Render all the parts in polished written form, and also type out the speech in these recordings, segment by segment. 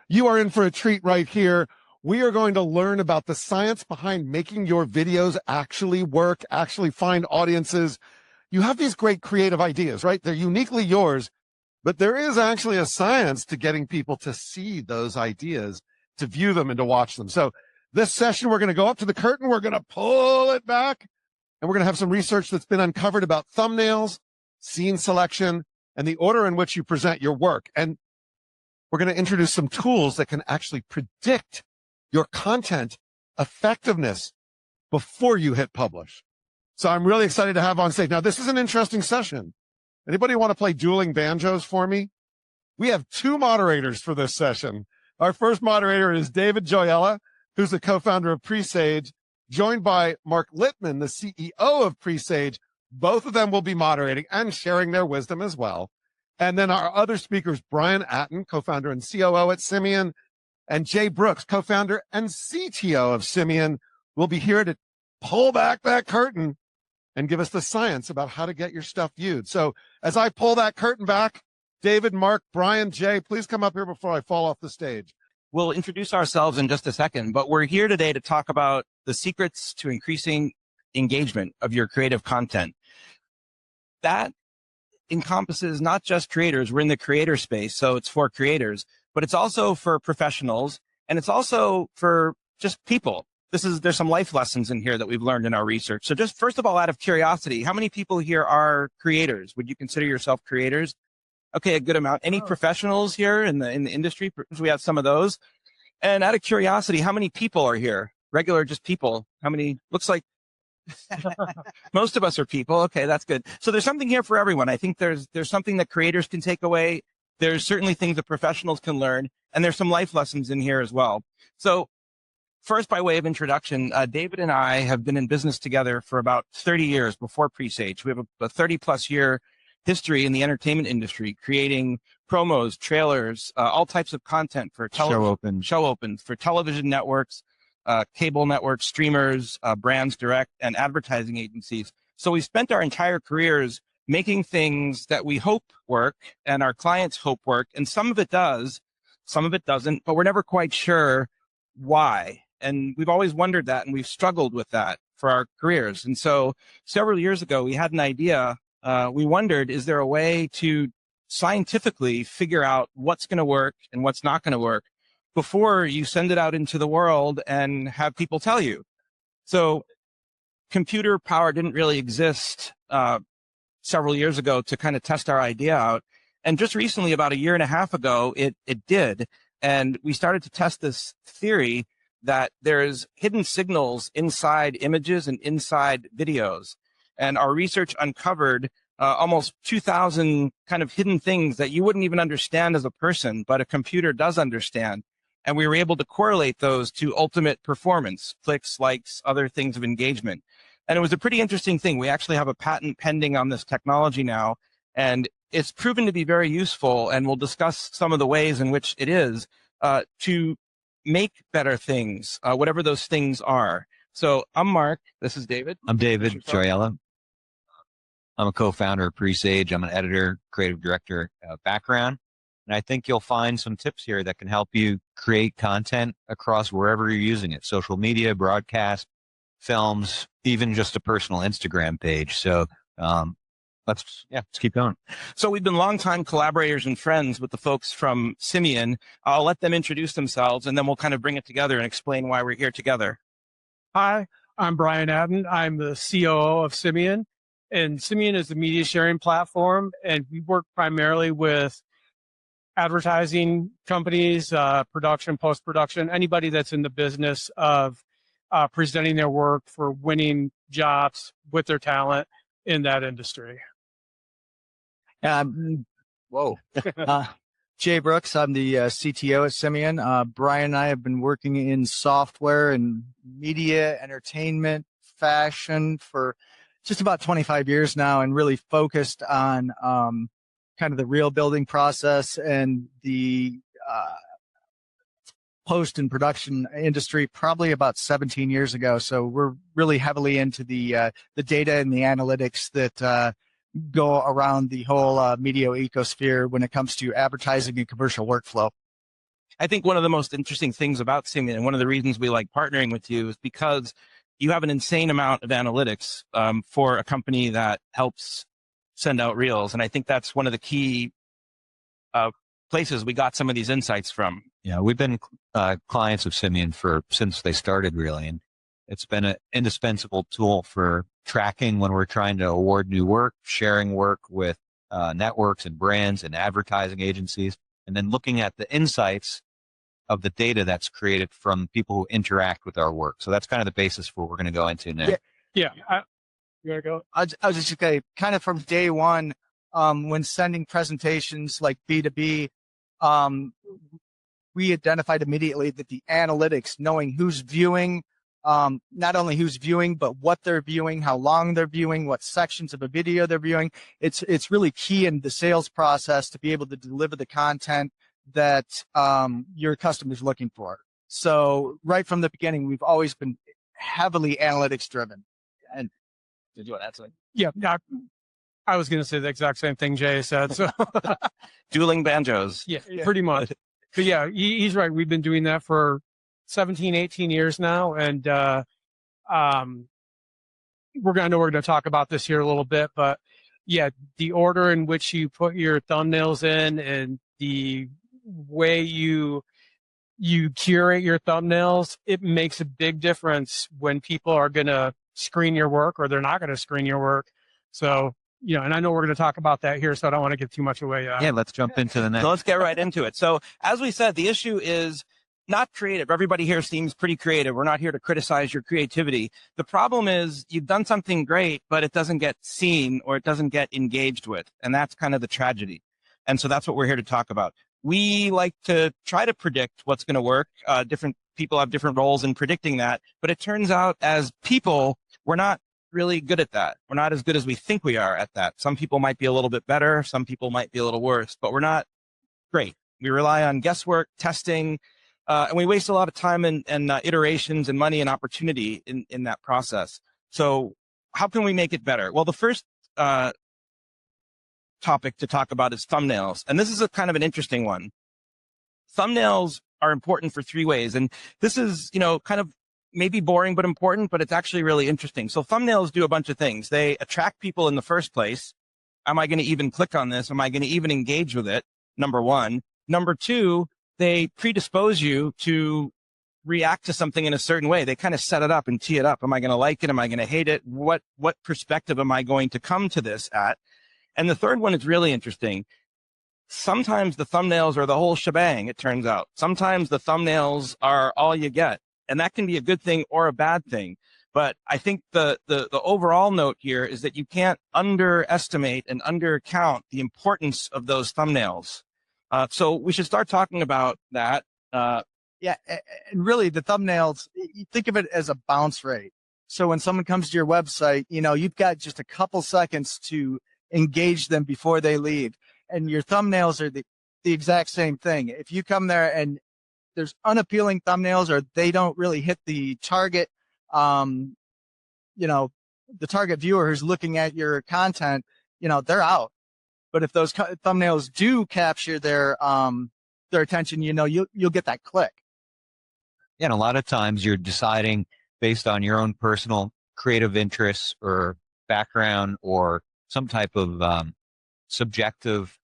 You are in for a treat right here. We are going to learn about the science behind making your videos actually work, actually find audiences. You have these great creative ideas, right? They're uniquely yours, but there is actually a science to getting people to see those ideas, to view them and to watch them. So this session, we're going to go up to the curtain. We're going to pull it back, and we're going to have some research that's been uncovered about thumbnails, scene selection, and the order in which you present your work. And we're going to introduce some tools that can actually predict your content effectiveness before you hit publish. So I'm really excited to have on stage. Now, this is an interesting session. Anybody want to play dueling banjos for me? We have two moderators for this session. Our first moderator is David Gioiella, who's the co-founder of Presaige, joined by Mark Littman, the CEO of Presaige. Both of them will be moderating and sharing their wisdom as well. And then our other speakers, Brian Atton, co-founder and COO at Simian, and Jay Brooks, co-founder and CTO of Simian, will be here to pull back that curtain and give us the science about how to get your stuff viewed. So as I pull that curtain back, David, Mark, Brian, Jay, please come up here before I fall off the stage. We'll introduce ourselves in just a second, but we're here today to talk about the secrets to increasing engagement of your creative content. That encompasses not just creators. We're in the creator space, so it's for creators, but it's also for professionals, and it's also for just people. There's some life lessons in here that we've learned in our research. So just first of all, out of curiosity, how many people here are creators? Would you consider yourself creators? Okay, a good amount. Any professionals here in the industry? We have some of those. And out of curiosity, how many people are here? Regular, just people. How many? Looks like most of us are people. Okay, that's good. So there's something here for everyone. I think there's something that creators can take away. There's certainly things that professionals can learn, and there's some life lessons in here as well. So first, by way of introduction, David and I have been in business together for about 30 years before Presaige. We have a 30-plus year history in the entertainment industry, creating promos, trailers, all types of content for show opens for television networks, cable networks, streamers, brands direct, and advertising agencies. So we spent our entire careers making things that we hope work and our clients hope work. And some of it does, some of it doesn't, but we're never quite sure why. And we've always wondered that, and we've struggled with that for our careers. And so several years ago, we had an idea. We wondered, is there a way to scientifically figure out what's going to work and what's not going to work before you send it out into the world and have people tell you? So computer power didn't really exist several years ago to kind of test our idea out. And just recently, about a year and a half ago, it did. And we started to test this theory that there's hidden signals inside images and inside videos. And our research uncovered almost 2,000 kind of hidden things that you wouldn't even understand as a person, but a computer does understand. And we were able to correlate those to ultimate performance, clicks, likes, other things of engagement. And it was a pretty interesting thing. We actually have a patent pending on this technology now, and it's proven to be very useful. And we'll discuss some of the ways in which it is to make better things, whatever those things are. So I'm Mark. This is David. I'm David Gioiella. I'm a co-founder of Presaige. I'm an editor, creative director background. And I think you'll find some tips here that can help you create content across wherever you're using it. Social media, broadcast, films, even just a personal Instagram page. So let's keep going. So we've been longtime collaborators and friends with the folks from Simian. I'll let them introduce themselves, and then we'll kind of bring it together and explain why we're here together. Hi, I'm Brian Atton. I'm the COO of Simian, and Simian is the media sharing platform, and we work primarily with advertising companies, production, post-production, anybody that's in the business of presenting their work for winning jobs with their talent in that industry. Jay Brooks, I'm the CTO at Simian. Brian and I have been working in software and media, entertainment, fashion for just about 25 years now, and really focused on kind of the real building process and the post and production industry probably about 17 years ago. So we're really heavily into the data and the analytics that go around the whole media ecosphere when it comes to advertising and commercial workflow. I think one of the most interesting things about Simian, and one of the reasons we like partnering with you, is because you have an insane amount of analytics for a company that helps send out reels. And I think that's one of the key places we got some of these insights from. Yeah, we've been clients of Simian since they started, really. And it's been an indispensable tool for tracking when we're trying to award new work, sharing work with networks and brands and advertising agencies, and then looking at the insights of the data that's created from people who interact with our work. So that's kind of the basis for what we're going to go into now. Yeah. You want to go? I was just going to kind of from day one, when sending presentations like B2B, we identified immediately that the analytics, knowing who's viewing, not only who's viewing, but what they're viewing, how long they're viewing, what sections of a video they're viewing. It's really key in the sales process to be able to deliver the content that your customer's looking for. So right from the beginning, we've always been heavily analytics driven. And did you want to add something? Yeah, I was going to say the exact same thing Jay said. So Dueling banjos. yeah, pretty much. But yeah, he's right. We've been doing that for 17, 18 years now. And we're going to talk about this here a little bit, but yeah, the order in which you put your thumbnails in and the way you curate your thumbnails, it makes a big difference when people are going to screen your work or they're not going to screen your work. So, and I know we're going to talk about that here, so I don't want to give too much away. Yeah, let's jump into the next. So let's get right into it. So as we said, the issue is not creative. Everybody here seems pretty creative. We're not here to criticize your creativity. The problem is you've done something great, but it doesn't get seen or it doesn't get engaged with. And that's kind of the tragedy. And so that's what we're here to talk about. We like to try to predict what's going to work. Different people have different roles in predicting that. But it turns out as people, we're not really good at that. We're not as good as we think we are at that. Some people might be a little bit better. Some people might be a little worse, but we're not great. We rely on guesswork, testing, and we waste a lot of time and iterations and money and opportunity in that process. So how can we make it better? Well, the first topic to talk about is thumbnails. And this is a kind of an interesting one. Thumbnails are important for three ways. And this is, kind of maybe boring, but important, but it's actually really interesting. So thumbnails do a bunch of things. They attract people in the first place. Am I going to even click on this? Am I going to even engage with it? Number one. Number two, they predispose you to react to something in a certain way. They kind of set it up and tee it up. Am I going to like it? Am I going to hate it? What perspective am I going to come to this at? And the third one is really interesting. Sometimes the thumbnails are the whole shebang, it turns out. Sometimes the thumbnails are all you get. And that can be a good thing or a bad thing. But I think the overall note here is that you can't underestimate and undercount the importance of those thumbnails. So we should start talking about that. Yeah, and really the thumbnails, you think of it as a bounce rate. So when someone comes to your website, you've got just a couple seconds to engage them before they leave. And your thumbnails are the exact same thing. If you come there and there's unappealing thumbnails or they don't really hit the target, the target viewer who's looking at your content, they're out. But if those thumbnails do capture their attention, you'll get that click. Yeah, and a lot of times you're deciding based on your own personal creative interests or background or some type of subjective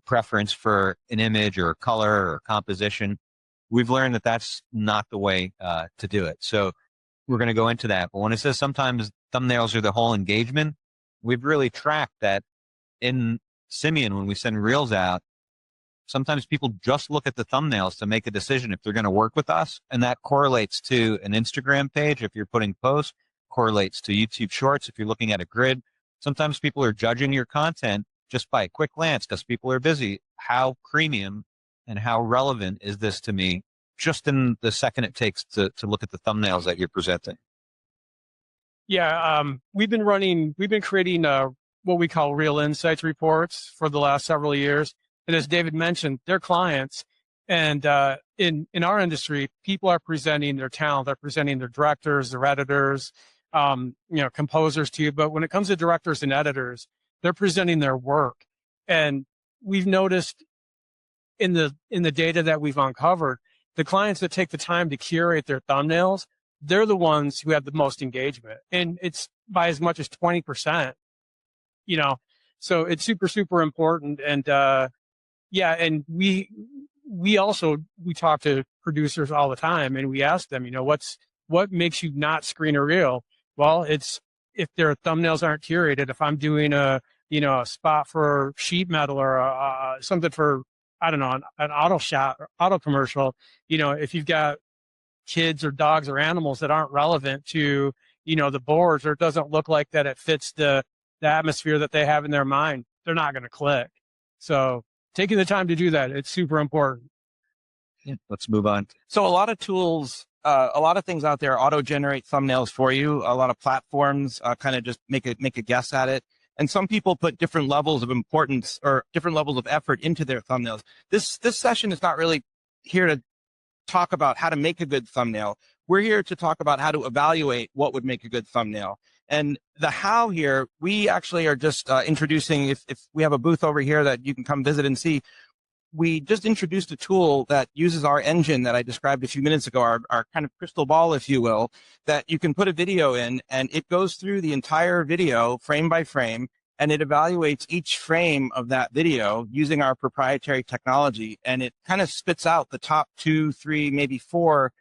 preference for an image or color or composition. We've learned that that's not the way to do it. So we're going to go into that. But when it says sometimes thumbnails are the whole engagement, we've really tracked that in Simian when we send reels out. Sometimes people just look at the thumbnails to make a decision if they're going to work with us. And that correlates to an Instagram page if you're putting posts, correlates to YouTube Shorts if you're looking at a grid. Sometimes people are judging your content just by a quick glance because people are busy. How premium and how relevant is this to me just in the second it takes to look at the thumbnails that you're presenting? Yeah, we've been creating what we call real insights reports for the last several years. And as David mentioned, they're clients. And in our industry, people are presenting their talent. They're presenting their directors, their editors, composers to you. But when it comes to directors and editors, they're presenting their work. And we've noticed in the data that we've uncovered, the clients that take the time to curate their thumbnails, they're the ones who have the most engagement, and it's by as much as 20%. You know, so it's super, super important. And yeah, and we talk to producers all the time, and we ask them, what makes you not screen a reel? Well, it's if their thumbnails aren't curated. If I'm doing a spot for sheet metal or something for, I don't know, an auto shot or auto commercial, if you've got kids or dogs or animals that aren't relevant to, the boards, or it doesn't look like that it fits the atmosphere that they have in their mind, they're not going to click. So taking the time to do that, it's super important. Yeah, let's move on. So a lot of tools, a lot of things out there auto-generate thumbnails for you. A lot of platforms kind of just make a guess at it. And some people put different levels of importance or different levels of effort into their thumbnails. This session is not really here to talk about how to make a good thumbnail. We're here to talk about how to evaluate what would make a good thumbnail. And the how here, we actually are just introducing, if we have a booth over here that you can come visit and see, we just introduced a tool that uses our engine that I described a few minutes ago, our kind of crystal ball, if you will, that you can put a video in and it goes through the entire video frame by frame, and it evaluates each frame of that video using our proprietary technology. And it kind of spits out the top 2, 3, maybe 4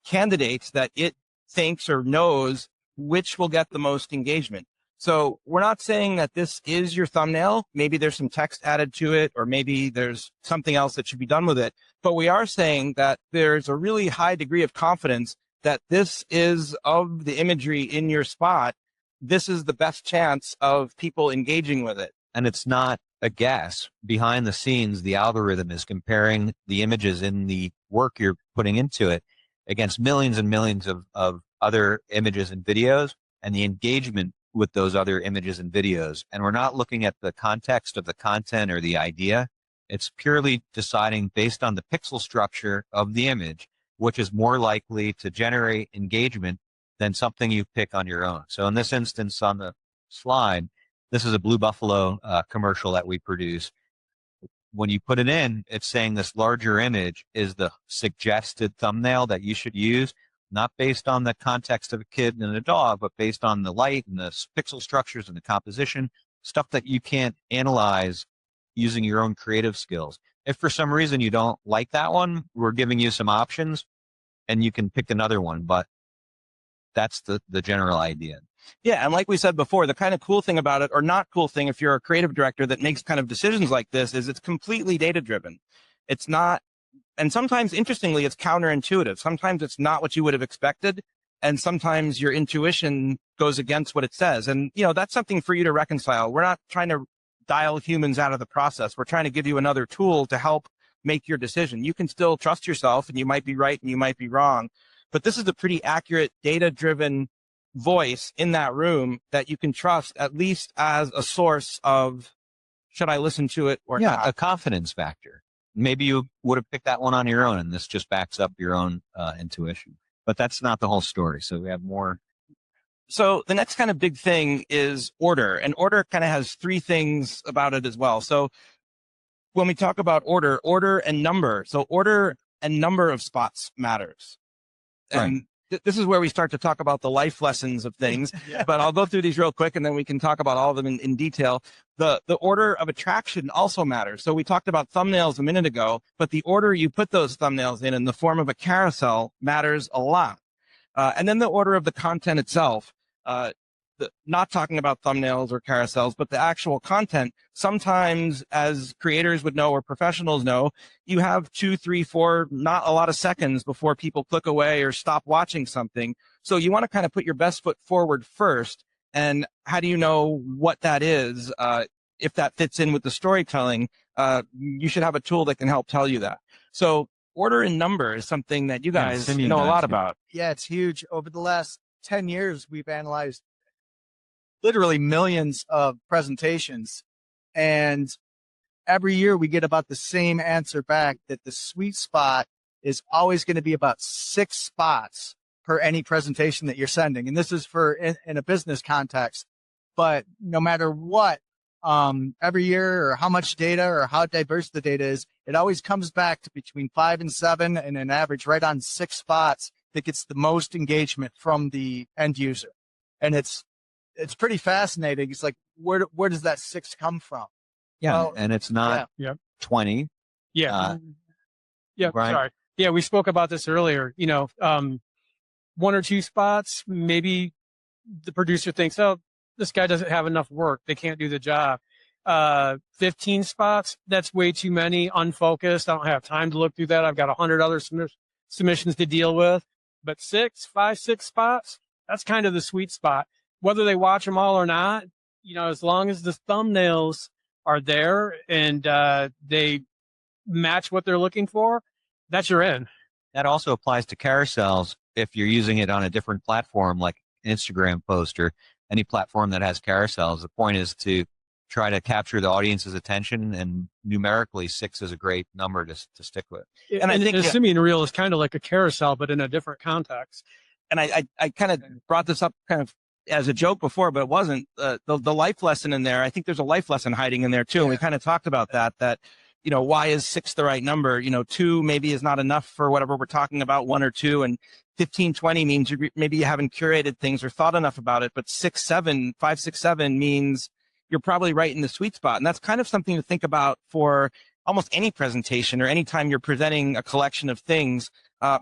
candidates that it thinks or knows which will get the most engagement. So we're not saying that this is your thumbnail. Maybe there's some text added to it, or maybe there's something else that should be done with it. But we are saying that there's a really high degree of confidence that this is, of the imagery in your spot, this is the best chance of people engaging with it. And it's not a guess. Behind the scenes, the algorithm is comparing the images in the work you're putting into it against millions and millions of other images and videos, and the engagement with those other images and videos. And we're not looking at the context of the content or the idea. It's purely deciding based on the pixel structure of the image, which is more likely to generate engagement than something you pick on your own. So in this instance on the slide, this is a Blue Buffalo commercial that we produce. When you put it in, it's saying this larger image is the suggested thumbnail that you should use, not based on the context of a kid and a dog, but based on the light and the pixel structures and the composition, stuff that you can't analyze using your own creative skills. If for some reason you don't like that one, we're giving you some options and you can pick another one, but that's the general idea. Yeah, and like we said before, the kind of cool thing about it, or not cool thing if you're a creative director that makes kind of decisions like this, is it's completely data-driven. It's not, and sometimes, interestingly, it's counterintuitive. Sometimes it's not what you would have expected, and sometimes your intuition goes against what it says. And, that's something for you to reconcile. We're not trying to dial humans out of the process. We're trying to give you another tool to help make your decision. You can still trust yourself, and you might be right and you might be wrong, but this is a pretty accurate, data-driven voice in that room that you can trust, at least as a source of, should I listen to it or not? A confidence factor. Maybe you would have picked that one on your own, and this just backs up your own intuition. But that's not the whole story. So we have more. So the next kind of big thing is order, and order kind of has 3 things about it as well. So when we talk about order and number. So order and number of spots matters. Right. And this is where we start to talk about the life lessons of things, yeah. But I'll go through these real quick and then we can talk about all of them in detail. The order of attraction also matters. So we talked about thumbnails a minute ago, but the order you put those thumbnails in the form of a carousel matters a lot. And then the order of the content itself, not talking about thumbnails or carousels, but the actual content. Sometimes, as creators would know or professionals know, you have 2, 3, 4, not a lot of seconds before people click away or stop watching something. So you want to kind of put your best foot forward first. And how do you know what that is? If that fits in with the storytelling, you should have a tool that can help tell you that. So order and number is something that you guys know a lot about. Yeah, it's huge. Over the last 10 years, we've analyzed literally millions of presentations, and every year we get about the same answer back, that the sweet spot is always going to be about 6 spots per any presentation that you're sending. And this is for in a business context, but no matter what every year, or how much data or how diverse the data is, it always comes back to between 5 and 7, and an average right on 6 spots that gets the most engagement from the end user. And it's pretty fascinating. It's like, where does that 6 come from? Yeah, Well, and it's not yeah. 20. Yeah. Yeah. Brian? Sorry. Yeah. We spoke about this earlier, 1 or 2 spots, maybe the producer thinks, oh, this guy doesn't have enough work. They can't do the job. 15 spots, that's way too many, unfocused. I don't have time to look through that. I've got 100 other submissions to deal with. But 5, 6 spots, that's kind of the sweet spot. Whether they watch them all or not, as long as the thumbnails are there and they match what they're looking for, that's your in. That also applies to carousels if you're using it on a different platform like Instagram post or any platform that has carousels. The point is to try to capture the audience's attention, and numerically 6 is a great number to stick with. And I think a Simian reel is kind of like a carousel, but in a different context. And I kind of brought this up kind of as a joke before, but it wasn't. The life lesson in there, I think there's a life lesson hiding in there too. Yeah. And we kind of talked about that, why is 6 the right number? 2 maybe is not enough for whatever we're talking about, 1 or 2, and 15, 20 means maybe you haven't curated things or thought enough about it, but 5, 6, 7 means you're probably right in the sweet spot. And that's kind of something to think about for almost any presentation or anytime you're presenting a collection of things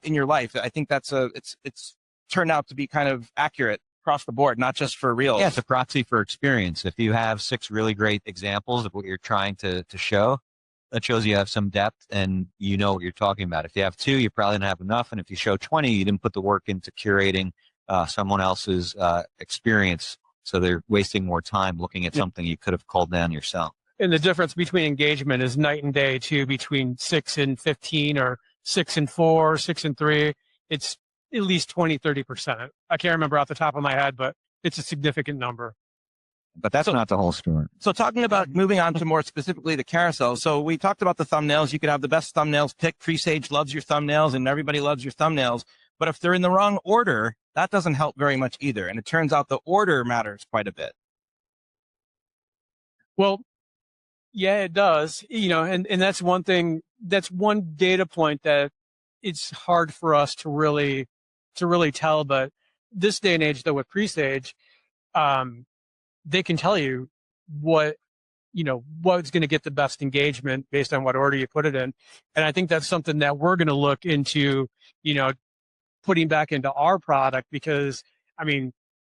in your life. I think that's it's turned out to be kind of accurate across the board, not just for reels. Yeah, it's a proxy for experience. If you have 6 really great examples of what you're trying to show, that shows you have some depth and you know what you're talking about. If you have 2, you probably don't have enough. And if you show 20, you didn't put the work into curating someone else's experience. So they're wasting more time looking at something you could have culled down yourself. And the difference between engagement is night and day too, between 6 and 15 or 6 and 4, 6 and 3. It's at least 20, 30%. I can't remember off the top of my head, but it's a significant number. But that's not the whole story. So talking about moving on to more specifically the carousel. So we talked about the thumbnails. You could have the best thumbnails picked. Presaige loves your thumbnails and everybody loves your thumbnails. But if they're in the wrong order, that doesn't help very much either. And it turns out the order matters quite a bit. Well, yeah, it does. And that's one thing, that's one data point that it's hard for us to really tell. But this day and age, though, with Presaige, they can tell you what's going to get the best engagement based on what order you put it in. And I think that's something that we're going to look into, putting back into our product, because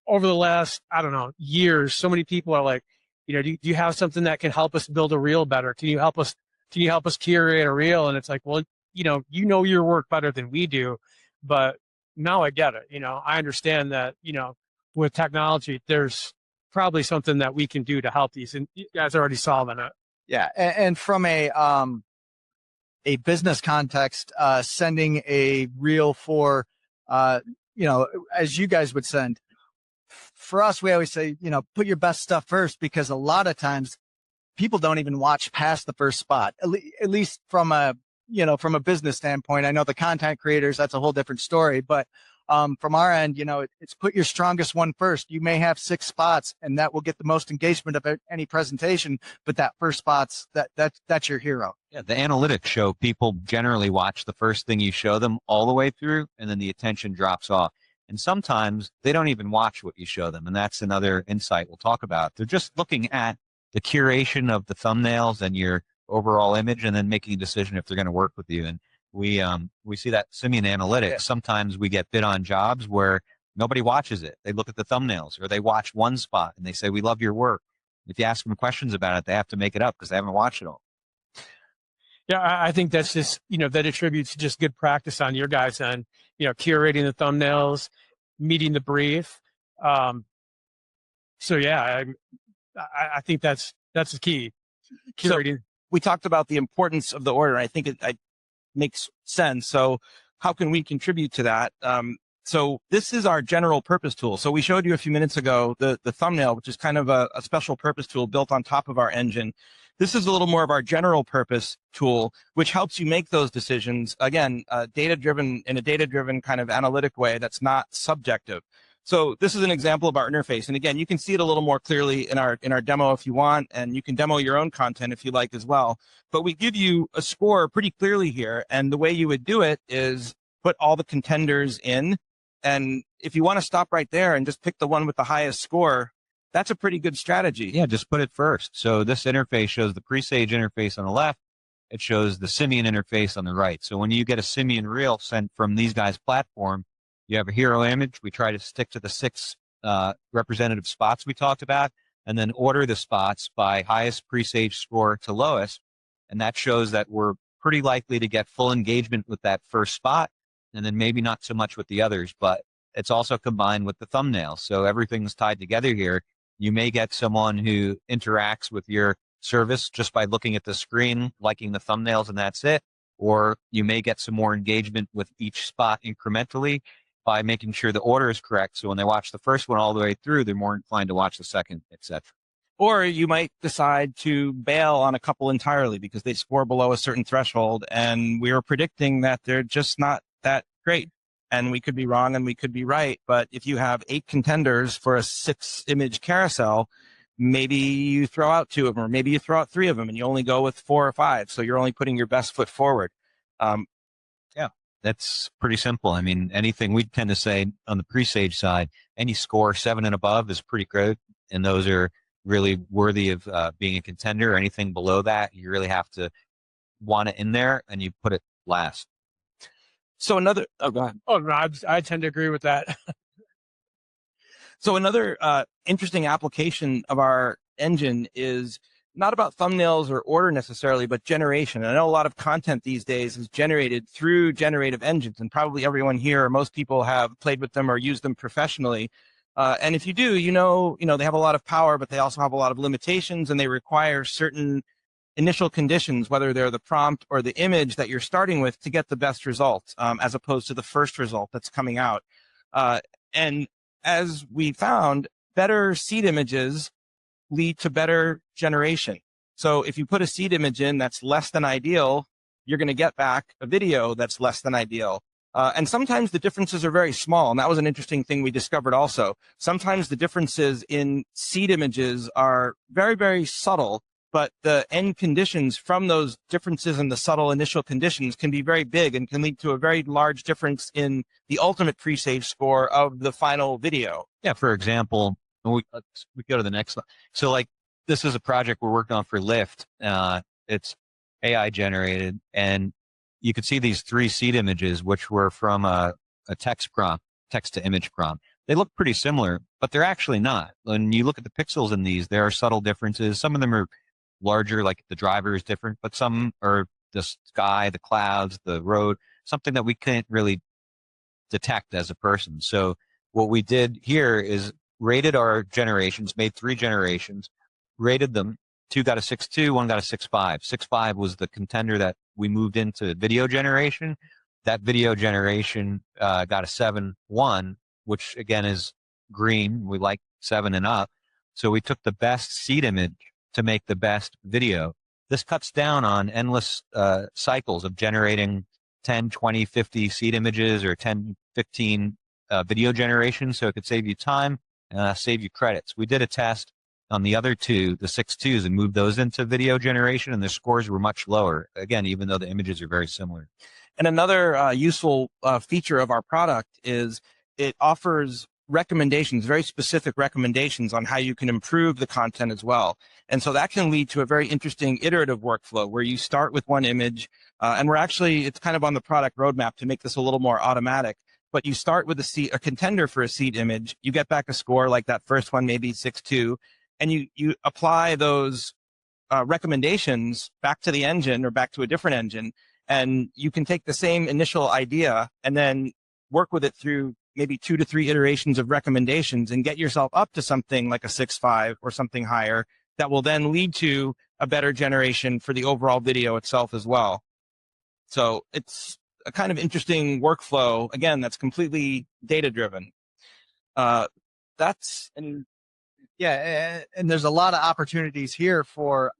over the last, years, so many people are like, do you have something that can help us build a reel better? Can you help us curate a reel? And it's like, well, you know your work better than we do, but now I get it. I understand that, with technology, there's probably something that we can do to help these, and you guys are already solving it. Yeah. And from a business context, sending a reel for, as you guys would send, for us, we always say, put your best stuff first, because a lot of times people don't even watch past the first spot, at least from a business standpoint. I know the content creators, that's a whole different story, but from our end, it's put your strongest one first. You may have 6 spots and that will get the most engagement of any presentation, but that first spot's that's your hero. Yeah. The analytics show people generally watch the first thing you show them all the way through, and then the attention drops off. And sometimes they don't even watch what you show them. And that's another insight we'll talk about. They're just looking at the curation of the thumbnails and your overall image, and then making a decision if they're going to work with you. And we see that Simian analytics. Yeah. Sometimes we get bid on jobs where nobody watches it. They look at the thumbnails, or they watch one spot and they say, we love your work. If you ask them questions about it, they have to make it up because they haven't watched it all. Yeah, I think that's just, that attributes just good practice on your guys' end, curating the thumbnails, meeting the brief. So yeah, I think that's the key. Curating. So we talked about the importance of the order. I think it makes sense. So how can we contribute to that? So this is our general purpose tool. So we showed you a few minutes ago the thumbnail, which is kind of a special purpose tool built on top of our engine. This is a little more of our general purpose tool, which helps you make those decisions, again, data-driven, in a data-driven kind of analytic way that's not subjective. So this is an example of our interface. And again, you can see it a little more clearly in our demo if you want, and you can demo your own content if you like as well. But we give you a score pretty clearly here. And the way you would do it is put all the contenders in. And if you want to stop right there and just pick the one with the highest score, that's a pretty good strategy. Yeah, just put it first. So this interface shows the Presaige interface on the left. It shows the Simian interface on the right. So when you get a Simian reel sent from these guys' platform, you have a hero image. We try to stick to the 6 representative spots we talked about, and then order the spots by highest Presaige score to lowest. And that shows that we're pretty likely to get full engagement with that first spot, and then maybe not so much with the others, but it's also combined with the thumbnail. So everything's tied together here. You may get someone who interacts with your service just by looking at the screen, liking the thumbnails, and that's it. Or you may get some more engagement with each spot incrementally by making sure the order is correct. So when they watch the first one all the way through, they're more inclined to watch the second, etc. Or you might decide to bail on a couple entirely because they score below a certain threshold, and we were predicting that they're just not that great. And we could be wrong and we could be right. But if you have 8 contenders for a 6-image carousel, maybe you throw out 2 of them, or maybe you throw out 3 of them and you only go with 4 or 5. So you're only putting your best foot forward. Yeah, that's pretty simple. I mean, anything we tend to say on the Presaige side, any score 7 and above is pretty good. And those are really worthy of being a contender. Anything below that, you really have to want it in there, and you put it last. So another, oh, go ahead. Oh, no, I tend to agree with that. So another interesting application of our engine is not about thumbnails or order necessarily, but generation. I know a lot of content these days is generated through generative engines, and probably everyone here, or most people, have played with them or used them professionally. And if you do, you know, they have a lot of power, but they also have a lot of limitations, and they require certain initial conditions, whether they're the prompt or the image that you're starting with, to get the best results, as opposed to the first result that's coming out. And as we found, better seed images lead to better generation. So if you put a seed image in that's less than ideal, you're going to get back a video that's less than ideal. And sometimes the differences are very small. And that was an interesting thing we discovered also. Sometimes the differences in seed images are very, very subtle, but the end conditions from those differences in the subtle initial conditions can be very big and can lead to a very large difference in the ultimate Presaige score of the final video. Yeah, for example, we go to the next slide. So like, this is a project we're working on for Lyft. It's AI generated, and you could see these 3 seed images, which were from a text prompt, text to image prompt. They look pretty similar, but they're actually not. When you look at the pixels in these, there are subtle differences. Some of them are larger, like the driver is different, but some are the sky, the clouds, the road, something that we can't really detect as a person. So what we did here is rated our generations, made 3 generations, rated them. 2 got a 6.2, 1 got a 6.5. 6.5 was the contender that we moved into video generation. That video generation got a 7.1, which again is green. We like 7 and up. So we took the best seed image to make the best video. This cuts down on endless cycles of generating 10, 20, 50 seed images or 10, 15 video generations. So it could save you time, save you credits. We did a test on the other 2, the 6.2s, and moved those into video generation, and the scores were much lower, again, even though the images are very similar. And another useful feature of our product is it offers recommendations, very specific recommendations on how you can improve the content as well. And so that can lead to a very interesting iterative workflow where you start with one image, and it's kind of on the product roadmap to make this a little more automatic. But you start with a contender for a seed image, you get back a score like that first one, maybe 6.2, and you apply those recommendations back to the engine or back to a different engine, and you can take the same initial idea and then work with it through maybe 2 to 3 iterations of recommendations and get yourself up to something like a 6.5 or something higher that will then lead to a better generation for the overall video itself as well. So it's a kind of interesting workflow, again, that's completely data-driven. Yeah, and there's a lot of opportunities here for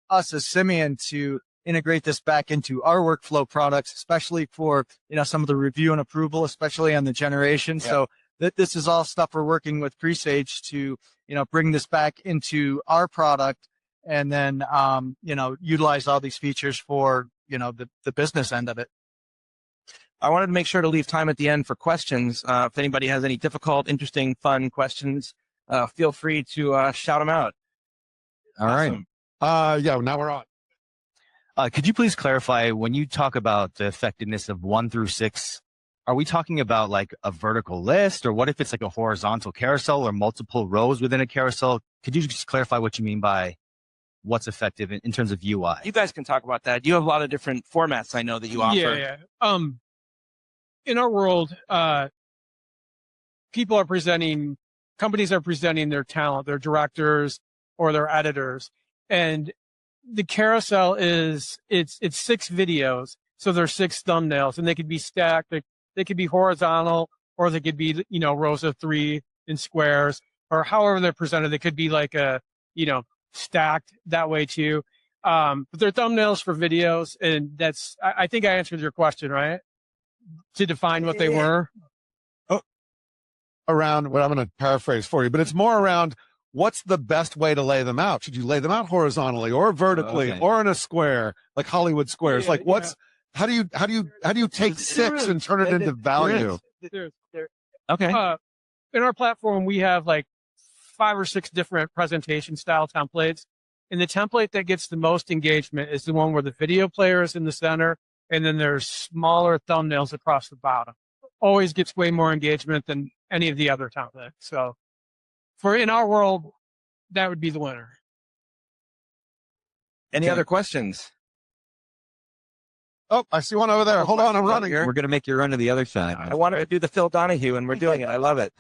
us as Simian to integrate this back into our workflow products, especially for some of the review and approval, especially on the generation. Yep. So this is all stuff we're working with Presaige to, bring this back into our product and then, utilize all these features for, the business end of it. I wanted to make sure to leave time at the end for questions. If anybody has any difficult, interesting, fun questions, feel free to shout them out. All Awesome. right. Yeah, now we're on. Could you please clarify when you talk about the effectiveness of 1 through 6, are we talking about like a vertical list, or what if it's like a horizontal carousel or multiple rows within a carousel? Could you just clarify what you mean by what's effective in terms of UI? You guys can talk about that. You have a lot of different formats I know that you offer. Yeah. In our world, companies are presenting their talent, their directors or their editors, and the carousel it's 6 videos. So there's 6 thumbnails, and they could be stacked. They could be horizontal, or they could be, rows of 3 in squares, or however they're presented. They could be like stacked that way too. But they're thumbnails for videos, and I think I answered your question, right? To define what they were. Around what I'm going to paraphrase for you, but it's more around what's the best way to lay them out. Should you lay them out horizontally or vertically or in a square, like Hollywood squares? Like how do you take 6 and turn it into value? Okay. In our platform, we have like 5 or 6 different presentation style templates. And the template that gets the most engagement is the one where the video player is in the center, and then there's smaller thumbnails across the bottom. Always gets way more engagement than any of the other templates. So in our world, that would be the winner. Any other questions? Oh, I see one over there. Hold on, I'm running. We're going to make you run to the other side. I wanted to do the Phil Donahue, and we're doing it. I love it.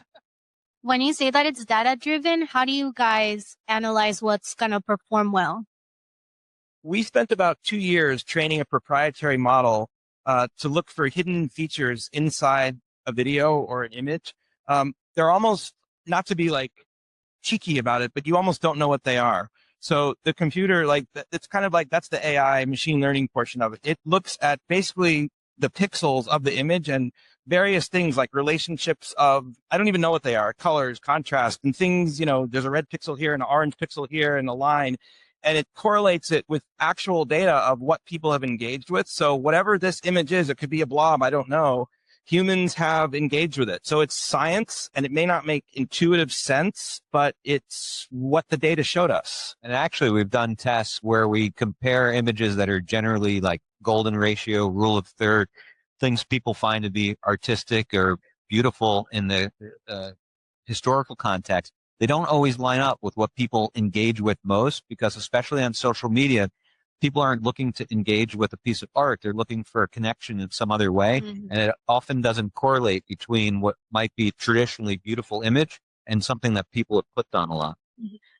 When you say that it's data-driven, how do you guys analyze what's going to perform well? We spent about 2 years training a proprietary model to look for hidden features inside a video or an image. They're almost, not to be like cheeky about it, but you almost don't know what they are. So the computer, it's kind of like, that's the AI machine learning portion of it. It looks at basically the pixels of the image and various things like relationships of, I don't even know what they are, colors, contrast, and things, there's a red pixel here and an orange pixel here and a line. And it correlates it with actual data of what people have engaged with. So whatever this image is, it could be a blob, I don't know. Humans have engaged with it. So it's science, and it may not make intuitive sense, but it's what the data showed us. And actually, we've done tests where we compare images that are generally like golden ratio, rule of third, things people find to be artistic or beautiful in the historical context. They don't always line up with what people engage with most, because especially on social media, people aren't looking to engage with a piece of art. They're looking for a connection in some other way. Mm-hmm. And it often doesn't correlate between what might be traditionally beautiful image and something that people have clicked on a lot.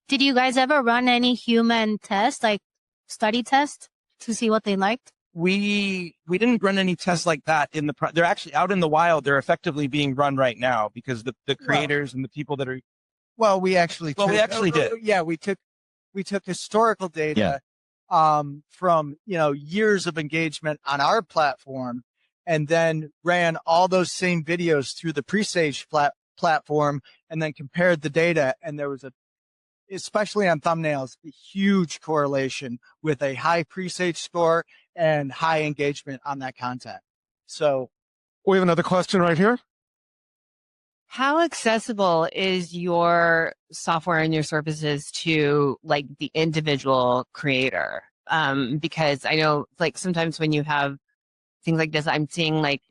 Did you guys ever run any human tests, like study tests, to see what they liked? We didn't run any tests like that they're actually out in the wild. They're effectively being run right now because the creators and the people that are. Well, we actually did. Yeah, we took historical data from years of engagement on our platform, and then ran all those same videos through the Presaige platform, and then compared the data. And there was especially on thumbnails, a huge correlation with a high Presaige score and high engagement on that content. So we have another question right here. How accessible is your software and your services to like the individual creator? Because I know like sometimes when you have things like this, I'm seeing like,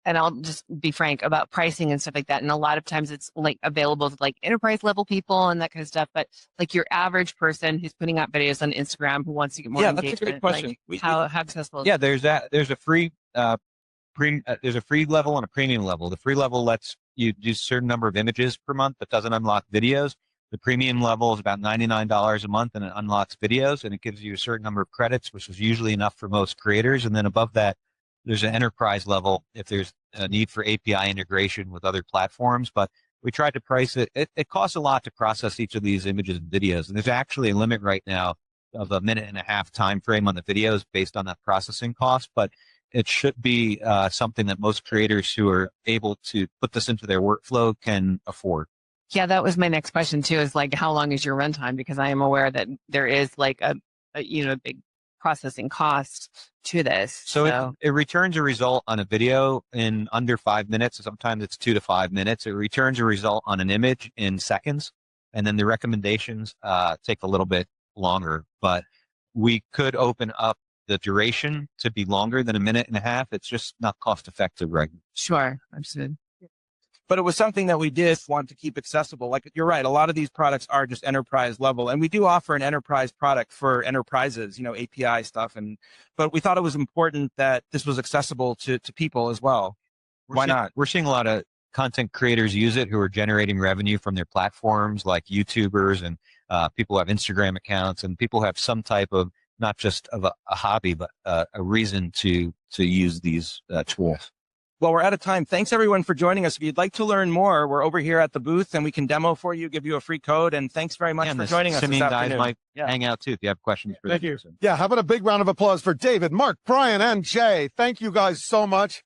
and I'll just be frank about pricing and stuff like that. And a lot of times it's like available to like enterprise level people and that kind of stuff. But like your average person who's putting out videos on Instagram who wants to get more engagement. That's a great question. Like, how accessible is it? There's that. There's a free there's a free level and a premium level. The free level lets you do a certain number of images per month, but doesn't unlock videos. The premium level is about $99 a month, and it unlocks videos, and it gives you a certain number of credits, which is usually enough for most creators. And then above that, there's an enterprise level if there's a need for API integration with other platforms. But we tried to price it. It costs a lot to process each of these images and videos, and there's actually a limit right now of a 1.5-minute time frame on the videos based on that processing cost. But it should be something that most creators who are able to put this into their workflow can afford. Yeah, that was my next question too, is like, how long is your runtime? Because I am aware that there is like a big processing cost to this. So it returns a result on a video in under 5 minutes. Sometimes it's 2 to 5 minutes. It returns a result on an image in seconds. And then the recommendations take a little bit longer, but we could open up the duration to be longer than 1.5 minutes. It's just not cost effective right now. Sure, understood. But it was something that we did want to keep accessible. Like, you're right, a lot of these products are just enterprise level, and we do offer an enterprise product for enterprises, API stuff. But we thought it was important that this was accessible to people as well. Why not? We're seeing a lot of content creators use it who are generating revenue from their platforms, like YouTubers and people who have Instagram accounts, and people who have some type of, not just of a hobby, but a reason to use these tools. Well, we're out of time. Thanks, everyone, for joining us. If you'd like to learn more, we're over here at the booth, and we can demo for you, give you a free code. And thanks very much for joining us this Simian afternoon. guys might hang out, too, if you have questions for Thank them. you. Yeah, how about a big round of applause for David, Mark, Brian, and Jay? Thank you guys so much.